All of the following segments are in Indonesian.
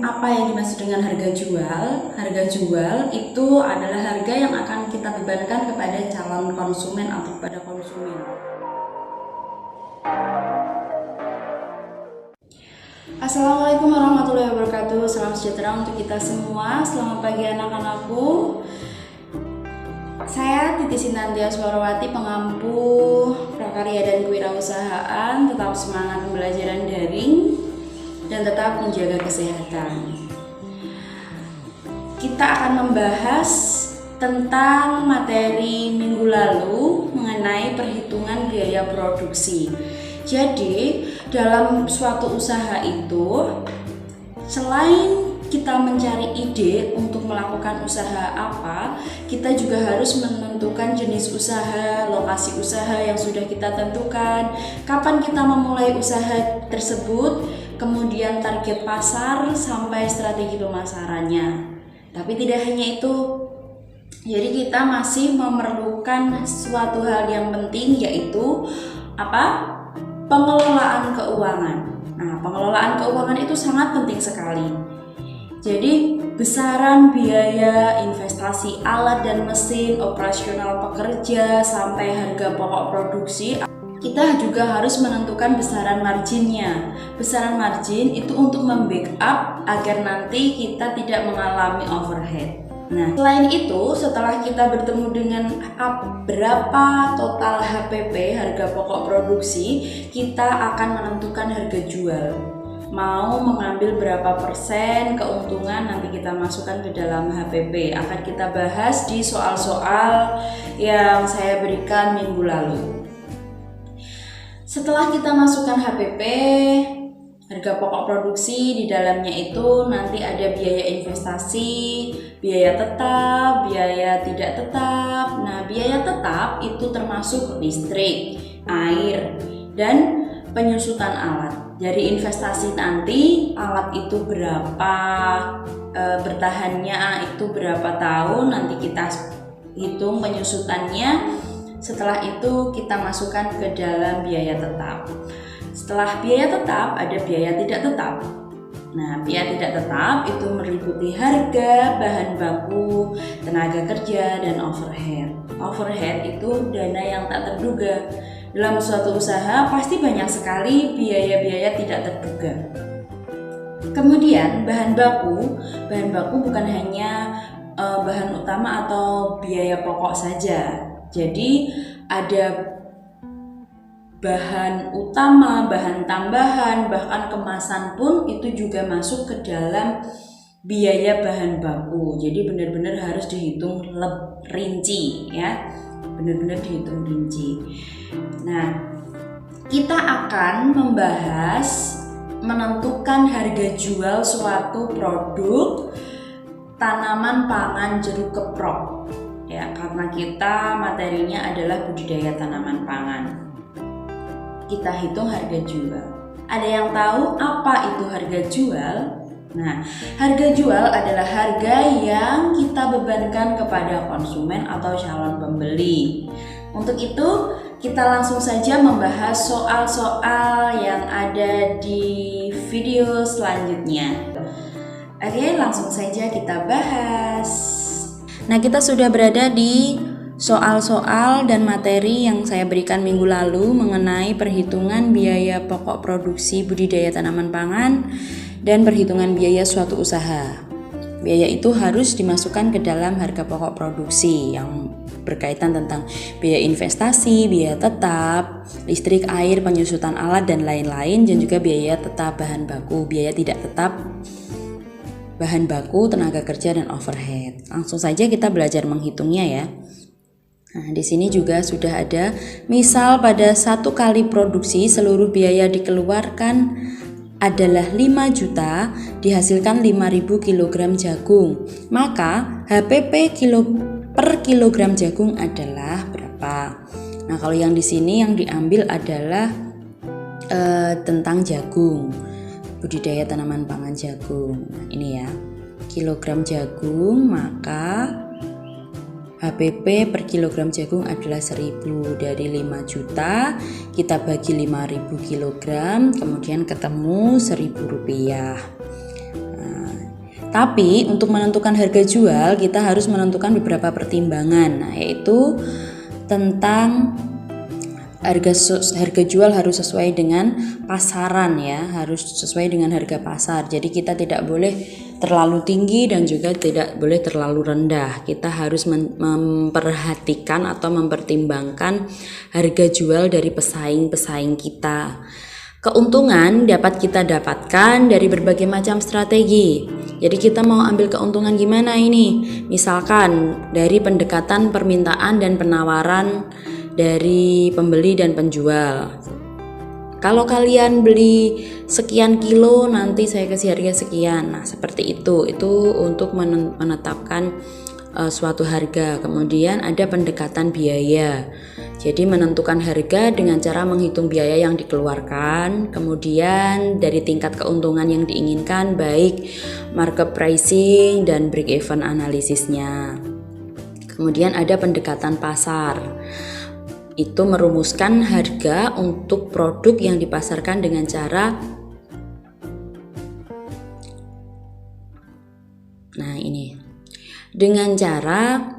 apa yang dimaksud dengan harga jual? Harga jual itu adalah harga yang akan kita bebankan kepada calon konsumen atau kepada konsumen. Assalamualaikum warahmatullahi wabarakatuh. Salam sejahtera untuk kita semua. Selamat pagi anak-anakku. Saya Titi Sinantia Suarwati, pengampu prakarya dan kewirausahaan. Tetap semangat pembelajaran daring dan tetap menjaga kesehatan. Kita akan membahas tentang materi minggu lalu mengenai perhitungan biaya produksi. Jadi, dalam suatu usaha itu, selain kita mencari ide untuk melakukan usaha apa, kita juga harus menentukan jenis usaha, lokasi usaha yang sudah kita tentukan, kapan kita memulai usaha tersebut, kemudian target pasar sampai strategi pemasarannya. Tapi tidak hanya itu, jadi kita masih memerlukan suatu hal yang penting, yaitu apa? Pengelolaan keuangan. Nah, pengelolaan keuangan itu sangat penting sekali. Jadi, besaran biaya investasi alat dan mesin, operasional pekerja, sampai harga pokok produksi, kita juga harus menentukan besaran marginnya. Besaran margin itu untuk membackup agar nanti kita tidak mengalami overhead. Nah, selain itu, setelah kita bertemu dengan berapa total HPP, harga pokok produksi, kita akan menentukan harga jual. Mau mengambil berapa persen keuntungan nanti kita masukkan ke dalam HPP. Akan kita bahas di soal-soal yang saya berikan minggu lalu. Setelah kita masukkan HPP, harga pokok produksi, di dalamnya itu nanti ada biaya investasi, biaya tetap, biaya tidak tetap. Nah, biaya tetap itu termasuk listrik, air, dan penyusutan alat. Dari investasi nanti alat itu berapa, bertahannya itu berapa tahun, nanti kita hitung penyusutannya. Setelah itu kita masukkan ke dalam biaya tetap. Setelah biaya tetap, ada biaya tidak tetap. Nah, biaya tidak tetap itu meliputi harga, bahan baku, tenaga kerja, dan overhead. Overhead itu dana yang tak terduga. Dalam suatu usaha pasti banyak sekali biaya-biaya tidak terduga. Kemudian bahan baku bukan hanya bahan utama atau biaya pokok saja. Jadi ada bahan utama, bahan tambahan, bahkan kemasan pun itu juga masuk ke dalam biaya bahan baku. Jadi benar-benar harus dihitung rinci ya. Benar-benar dihitung rinci. Nah, kita akan membahas menentukan harga jual suatu produk tanaman pangan jeruk keprok. Ya, karena kita materinya adalah budidaya tanaman pangan. Kita hitung harga jual. Ada yang tahu apa itu harga jual? Nah, harga jual adalah harga yang kita bebankan kepada konsumen atau calon pembeli. Untuk itu, kita langsung saja membahas soal-soal yang ada di video selanjutnya. Oke, langsung saja kita bahas. Nah, kita sudah berada di soal-soal dan materi yang saya berikan minggu lalu mengenai perhitungan biaya pokok produksi budidaya tanaman pangan dan perhitungan biaya suatu usaha. Biaya itu harus dimasukkan ke dalam harga pokok produksi yang berkaitan tentang biaya investasi, biaya tetap, listrik, air, penyusutan alat, dan lain-lain, dan juga biaya tetap bahan baku, biaya tidak tetap bahan baku, tenaga kerja, dan overhead. Langsung saja kita belajar menghitungnya ya. Nah, di sini juga sudah ada misal pada satu kali produksi seluruh biaya dikeluarkan adalah 5 juta, dihasilkan 5.000 kg jagung. Maka HPP per kilogram jagung adalah berapa? Nah, kalau yang di sini yang diambil adalah tentang jagung. Budidaya tanaman pangan jagung. Nah, ini ya, kilogram jagung, maka HPP per kilogram jagung adalah 1.000. Dari 5 juta kita bagi 5.000 kilogram, kemudian ketemu Rp1.000. Nah, Tapi untuk menentukan harga jual kita harus menentukan beberapa pertimbangan, nah, yaitu tentang harga jual harus sesuai dengan pasaran ya, harus sesuai dengan harga pasar. Jadi kita tidak boleh terlalu tinggi dan juga tidak boleh terlalu rendah. Kita harus memperhatikan atau mempertimbangkan harga jual dari pesaing-pesaing kita. Keuntungan dapat kita dapatkan dari berbagai macam strategi. Jadi kita mau ambil keuntungan gimana ini? Misalkan dari pendekatan permintaan dan penawaran dari pembeli dan penjual. Kalau kalian beli sekian kilo, nanti saya kasih harga sekian. Nah, seperti itu. Itu untuk menetapkan suatu harga. Kemudian ada pendekatan biaya. Jadi menentukan harga dengan cara menghitung biaya yang dikeluarkan, kemudian dari tingkat keuntungan yang diinginkan, baik market pricing dan break even analisisnya. Kemudian ada pendekatan pasar. Itu merumuskan harga untuk produk yang dipasarkan dengan cara dengan cara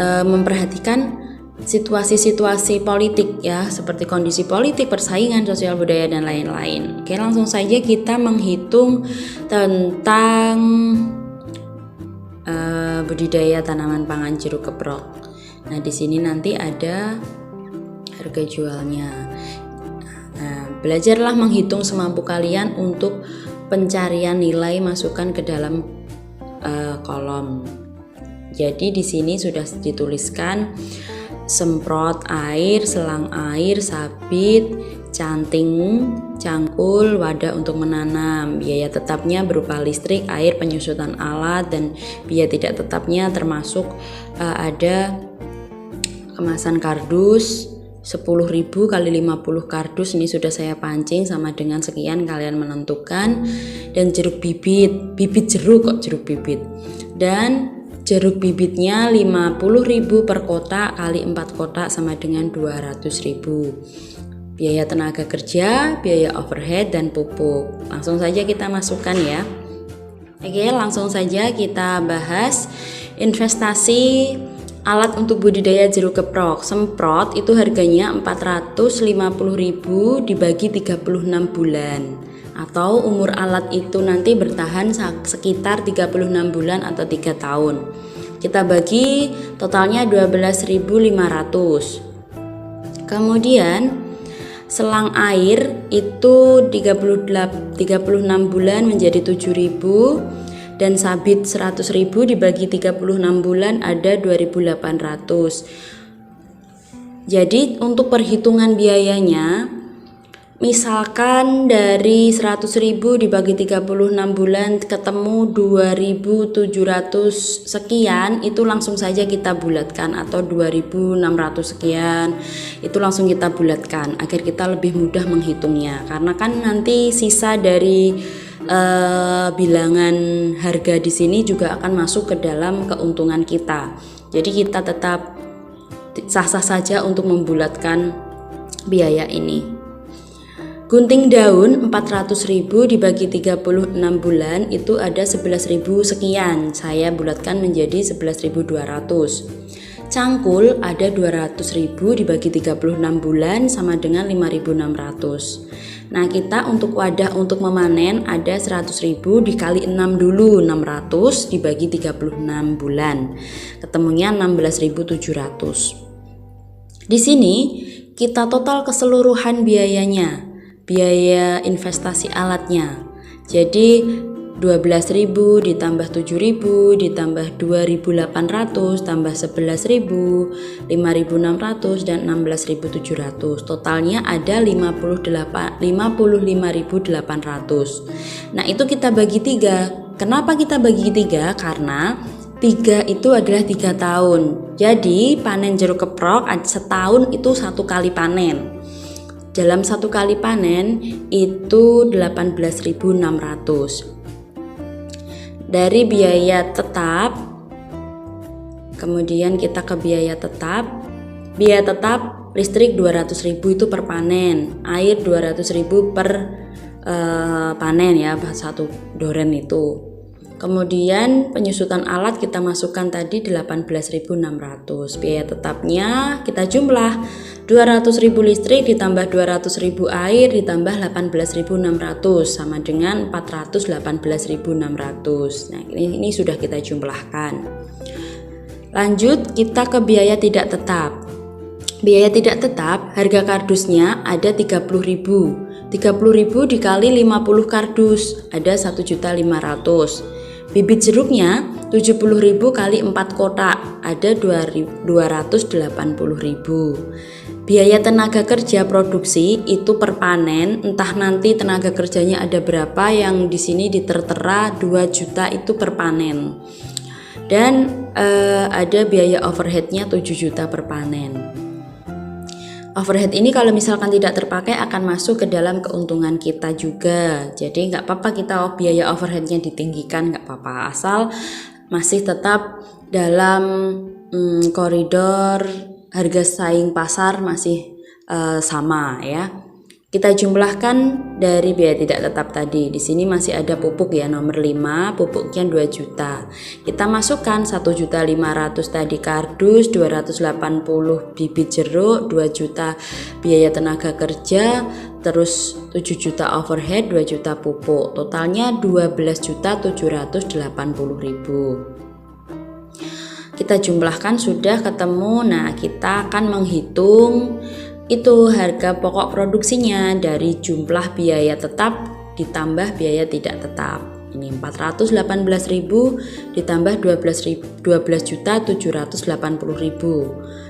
memperhatikan situasi-situasi politik ya, seperti kondisi politik, persaingan, sosial budaya dan lain-lain. Oke, langsung saja kita menghitung tentang budidaya tanaman pangan jeruk keprok. Nah, di sini nanti ada harga jualnya. Nah, belajarlah menghitung semampu kalian untuk pencarian nilai, masukkan ke dalam kolom. Jadi di sini sudah dituliskan semprot air, selang air, sabit, canting, cangkul, wadah untuk menanam. Biaya tetapnya berupa listrik, air, penyusutan alat, dan biaya tidak tetapnya termasuk ada kemasan kardus 10.000 kali 50 kardus, ini sudah saya pancing sama dengan sekian, kalian menentukan. Dan jeruk bibit jeruk kok jeruk bibit, dan jeruk bibitnya 50.000 per kotak kali 4 kotak sama dengan 200.000. Biaya tenaga kerja, biaya overhead dan pupuk. Langsung saja kita masukkan ya. Oke, langsung saja kita bahas investasi alat untuk budidaya jeruk keprok. Semprot itu harganya 450.000 dibagi 36 bulan. Atau umur alat itu nanti bertahan sekitar 36 bulan atau 3 tahun. Kita bagi totalnya 12.500. Kemudian selang air itu 36 bulan menjadi 7.000, dan sabit 100.000 dibagi 36 bulan ada 2.800. Jadi untuk perhitungan biayanya, misalkan dari 100.000 dibagi 36 bulan ketemu 2.700 sekian, itu langsung saja kita bulatkan, atau 2.600 sekian, itu langsung kita bulatkan agar kita lebih mudah menghitungnya. Karena kan nanti sisa dari bilangan harga di sini juga akan masuk ke dalam keuntungan kita. Jadi kita tetap sah-sah saja untuk membulatkan biaya ini. Gunting daun 400.000 dibagi 36 bulan itu ada 11.000 sekian. Saya bulatkan menjadi 11.200. Cangkul ada 200.000 dibagi 36 bulan sama dengan 5.600. Nah, kita untuk wadah untuk memanen ada 100.000 dikali 6 dulu, 600 dibagi 36 bulan. Ketemunya 16.700. Di sini kita total keseluruhan biayanya. Biaya investasi alatnya. Jadi 12.000 ditambah 7.000 ditambah 2.800 tambah 11.000, 5.600 dan 16.700. Totalnya ada 55.800. Nah, itu kita bagi 3. Kenapa kita bagi 3? Karena 3 itu adalah 3 tahun. Jadi panen jeruk keprok setahun itu 1 kali panen. Dalam 1 kali panen itu 18.600. Dari biaya tetap, kemudian kita ke biaya tetap. Biaya tetap listrik 200.000 itu per panen, air 200.000 per panen ya, 1 doren itu. Kemudian penyusutan alat kita masukkan tadi 18.600. Biaya tetapnya kita jumlah 200.000 listrik ditambah 200.000 air ditambah 18.600 sama dengan 418.600. Nah, ini sudah kita jumlahkan. Lanjut kita ke biaya tidak tetap. Biaya tidak tetap, harga kardusnya ada 30.000. 30.000 dikali 50 kardus ada 1.500.000. Bibit jeruknya 70.000 kali 4 kotak ada 280.000. Biaya tenaga kerja produksi itu per panen, entah nanti tenaga kerjanya ada berapa, yang di sini ditertera 2 juta itu per panen. Dan ada biaya overheadnya 7 juta per panen. Overhead ini kalau misalkan tidak terpakai akan masuk ke dalam keuntungan kita juga. Jadi nggak apa-apa kita biaya overheadnya ditinggikan, nggak apa-apa, asal masih tetap dalam koridor harga saing pasar masih sama ya. Kita jumlahkan dari biaya tidak tetap tadi. Di sini masih ada pupuk ya, nomor 5, pupuknya 2 juta. Kita masukkan 1.500.000 tadi kardus, 280 bibit jeruk, 2 juta biaya tenaga kerja, terus 7 juta overhead, 2 juta pupuk. Totalnya 12.780.000. Kita jumlahkan sudah ketemu. Nah, kita akan menghitung itu harga pokok produksinya dari jumlah biaya tetap ditambah biaya tidak tetap. Ini 418.000 ditambah 12.780.000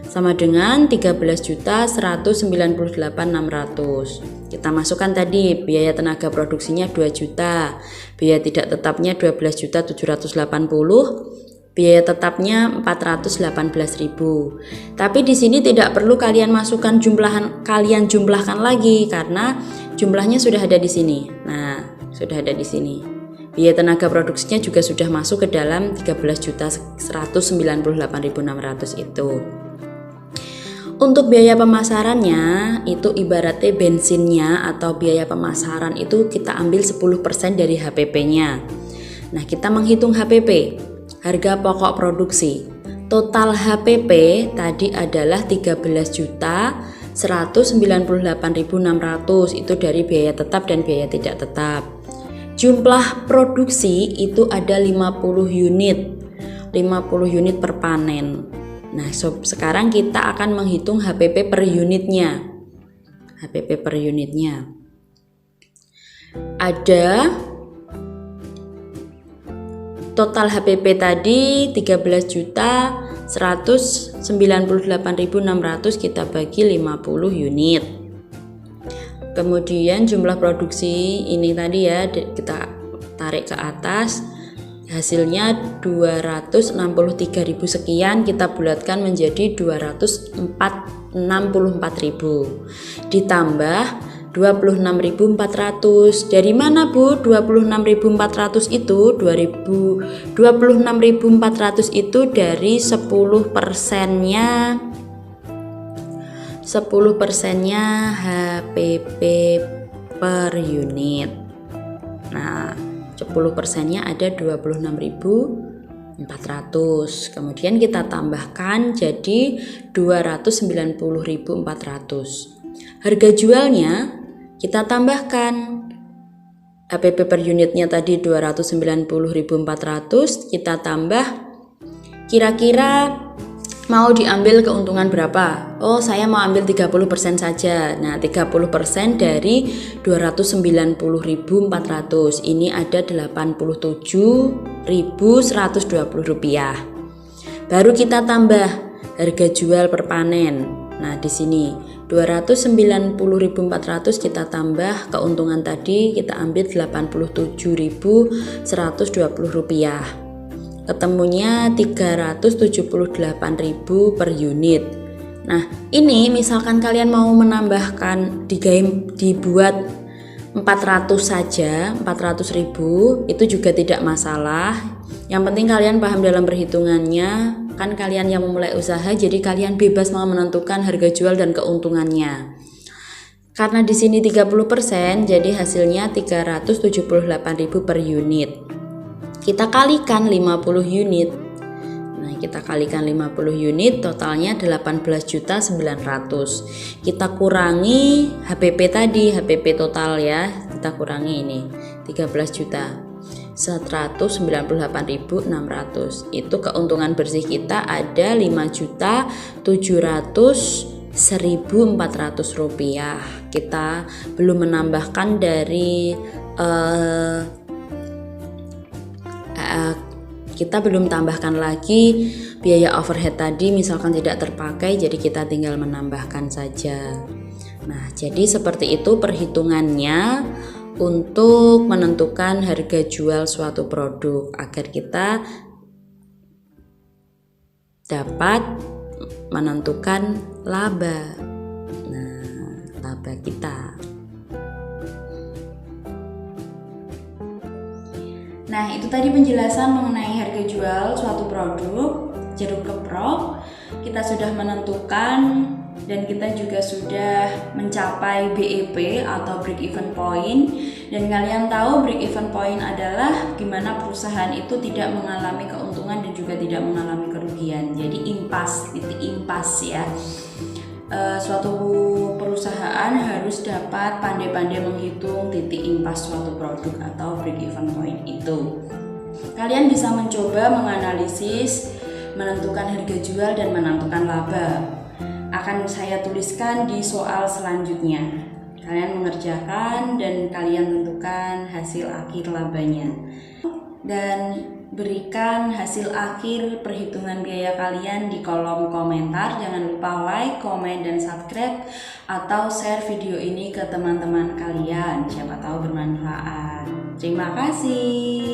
sama dengan 13.198.600. Kita masukkan tadi biaya tenaga produksinya 2 juta, biaya tidak tetapnya 12.780.000. Biaya tetapnya 418.000. Tapi di sini tidak perlu kalian masukkan kalian jumlahkan lagi karena jumlahnya sudah ada di sini. Nah, sudah ada di sini. Biaya tenaga produksinya juga sudah masuk ke dalam 13.198.600 itu. Untuk biaya pemasarannya itu ibaratnya bensinnya atau biaya pemasaran itu kita ambil 10% dari HPP-nya. Nah, kita menghitung HPP. Harga pokok produksi. Total HPP tadi adalah 13.198.600 itu dari biaya tetap dan biaya tidak tetap. Jumlah produksi itu ada 50 unit. 50 unit per panen. Nah, sekarang kita akan menghitung HPP per unitnya. HPP per unitnya. Ada total HPP tadi 13.198.600 kita bagi 50 unit. Kemudian jumlah produksi ini tadi ya kita tarik ke atas, hasilnya 263.000 sekian, kita bulatkan menjadi 264.000 ditambah 26.400. Dari mana Bu? 26.400 itu 26.400 itu dari 10%-nya 10%-nya HPP per unit. Nah, 10%-nya ada 26.400. Kemudian kita tambahkan jadi 290.400. Harga jualnya kita tambahkan HPP per unitnya tadi 290.400, kita tambah kira-kira mau diambil keuntungan berapa? Oh, saya mau ambil 30% saja. Nah, 30% dari 290.400 ini ada 87.120 rupiah. Baru kita tambah harga jual per panen. Nah, di sini 290.400 kita tambah keuntungan tadi, kita ambil 87.120 rupiah. Ketemunya 378.000 per unit. Nah, ini misalkan kalian mau menambahkan dibuat 400 saja, 400.000 itu juga tidak masalah. Yang penting kalian paham dalam perhitungannya. Kan kalian yang memulai usaha, jadi kalian bebas mau menentukan harga jual dan keuntungannya. Karena di sini 30%, jadi hasilnya 378.000 per unit. kita kalikan 50 unit. Nah, kita kalikan 50 unit, totalnya 18.900.000. Kita kurangi HPP tadi, HPP total ya. Kita kurangi ini 13.198.600. Itu keuntungan bersih kita ada 5.700.1.400 rupiah. Kita belum menambahkan dari kita belum tambahkan lagi biaya overhead tadi, misalkan tidak terpakai, jadi kita tinggal menambahkan saja. Nah, jadi seperti itu perhitungannya untuk menentukan harga jual suatu produk agar kita dapat menentukan laba. Nah, laba kita. Nah, itu tadi penjelasan mengenai harga jual suatu produk jeruk keprok. Kita sudah menentukan dan kita juga sudah mencapai BEP atau break even point. Dan kalian tahu break even point adalah gimana perusahaan itu tidak mengalami keuntungan dan juga tidak mengalami kerugian. Jadi impas, titik impas ya. Suatu perusahaan harus dapat pandai-pandai menghitung titik impas suatu produk atau break even point itu. Kalian bisa mencoba menganalisis, menentukan harga jual dan menentukan laba. Akan saya tuliskan di soal selanjutnya. Kalian mengerjakan dan kalian tentukan hasil akhir labanya. Dan berikan hasil akhir perhitungan biaya kalian di kolom komentar. Jangan lupa like, komen, dan subscribe atau share video ini ke teman-teman kalian. Siapa tahu bermanfaat. Terima kasih.